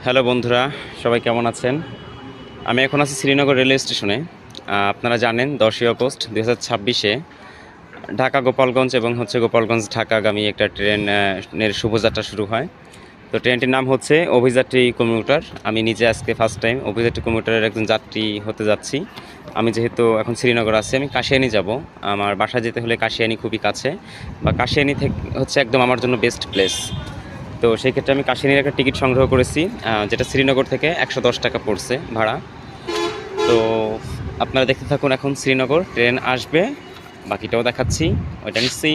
Hello বন্ধুরা, সবাই কেমন আছেন? আমি এখন আছি শ্রীনগর রেলওয়ে স্টেশনে। আপনারা জানেন 10ই আগস্ট 2026-এ ঢাকা গোপালগঞ্জ এবং গোপালগঞ্জ ঢাকাগামী একটা ট্রেনের শুভযাত্রা শুরু হয়। তো ট্রেনটির নাম হচ্ছে অভিযাত্রী কমিউটার। আমি নিজে আজকে ফার্স্ট টাইম অভিযাত্রী কমিউটারের একজন যাত্রী হতে যাচ্ছি। আমি যেহেতু এখন শ্রীনগর আছি, আমি কাশিয়ানী যাব। আমার বাসা যেতে হলে কাশিয়ানী খুবই কাছে, বা কাশিয়ানী থেকে হচ্ছে একদম আমার জন্য বেস্ট প্লেস। তো সেই ক্ষেত্রে আমি কাশিয়ানীর একটা টিকিট সংগ্রহ করেছি, যেটা শ্রীনগর থেকে 110 টাকা পড়ছে ভাড়া। তো আপনারা দেখতে থাকুন, এখন শ্রীনগর ট্রেন আসবে, বাকিটাও দেখাচ্ছি, ওইটা নিচ্ছি।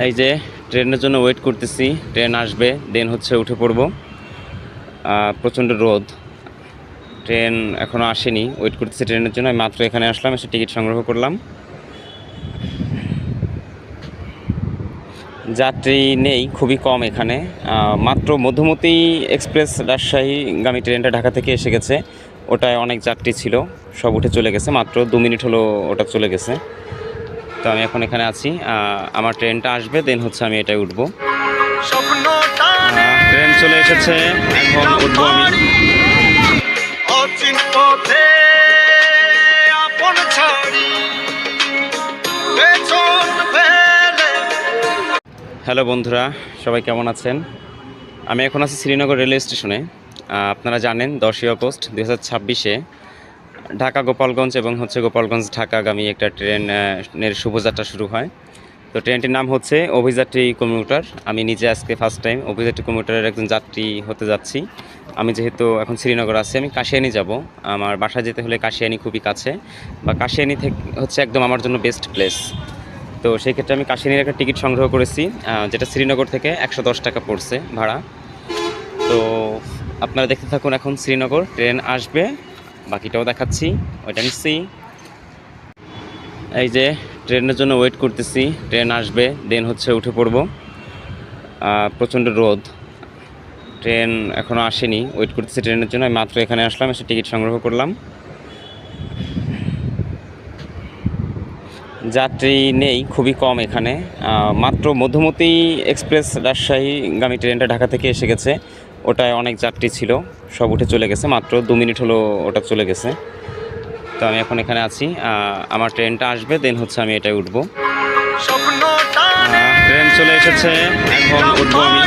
এই যে ট্রেনের জন্য ওয়েট করতেছি, ট্রেন আসবে দেন উঠে পড়ব। প্রচণ্ড রোদ, ট্রেন এখনও আসেনি, ওয়েট করতেছি ট্রেনের জন্য। আমি মাত্র এখানে আসলাম, এসে টিকিট সংগ্রহ করলাম। যাত্রী নেই, খুবই কম এখানে। মাত্র মধুমতি এক্সপ্রেস রাজশাহীগামী ট্রেনটা ঢাকা থেকে এসে গেছে, ওটায় অনেক যাত্রী ছিল, সব উঠে চলে গেছে। মাত্র 2 মিনিট হলো ওটা চলে গেছে। তো আমি এখন এখানে আছি, আমার ট্রেনটা আসবে দেন আমি এটাই উঠবো। ট্রেন চলে এসেছে, এখন উঠবো আমি। হ্যালো বন্ধুরা, সবাই কেমন আছেন? আমি এখন আছি শ্রীনগর রেলওয়ে স্টেশনে। আপনারা জানেন 10ই আগস্ট 2026-এ ঢাকা গোপালগঞ্জ এবং গোপালগঞ্জ ঢাকাগামী একটা ট্রেনের শুভযাত্রা শুরু হয়। তো ট্রেনটির নাম হচ্ছে অভিযাত্রী কমিউটার। আমি নিজে আজকে ফার্স্ট টাইম অভিযাত্রী কমিউটারের একজন যাত্রী হতে যাচ্ছি। আমি যেহেতু এখন শ্রীনগর আছি, আমি কাশিয়ানী যাব। আমার বাসা যেতে হলে কাশিয়ানী খুবই কাছে, বা কাশিয়ানী থেকে হচ্ছে একদম আমার জন্য বেস্ট প্লেস। তো সেই ক্ষেত্রে আমি কাশিয়ানীর একটা টিকিট সংগ্রহ করেছি, যেটা শ্রীনগর থেকে 110 টাকা পড়ছে ভাড়া। তো আপনারা দেখতে থাকুন, এখন শ্রীনগর ট্রেন আসবে, বাকিটাও দেখাচ্ছি, ওইটা নিচ্ছি। এই যে ট্রেনের জন্য ওয়েট করতেছি, ট্রেন আসবে দেন উঠে পড়ব। প্রচণ্ড রোদ, ট্রেন এখনও আসেনি, ওয়েট করতেছি ট্রেনের জন্য। আমি মাত্র এখানে আসলাম, এসে টিকিট সংগ্রহ করলাম। যাত্রী নেই, খুবই কম এখানে। মাত্র মধুমতি এক্সপ্রেস রাজশাহীগামী ট্রেনটা ঢাকা থেকে এসে গেছে, ওটায় অনেক যাত্রী ছিল, সব উঠে চলে গেছে। মাত্র 2 মিনিট হলো ওটা চলে গেছে। তো আমি এখন এখানে আছি, আমার ট্রেনটা আসবে দেন আমি এটাই উঠবো। ট্রেন চলে এসেছে, এখন উঠবো আমি।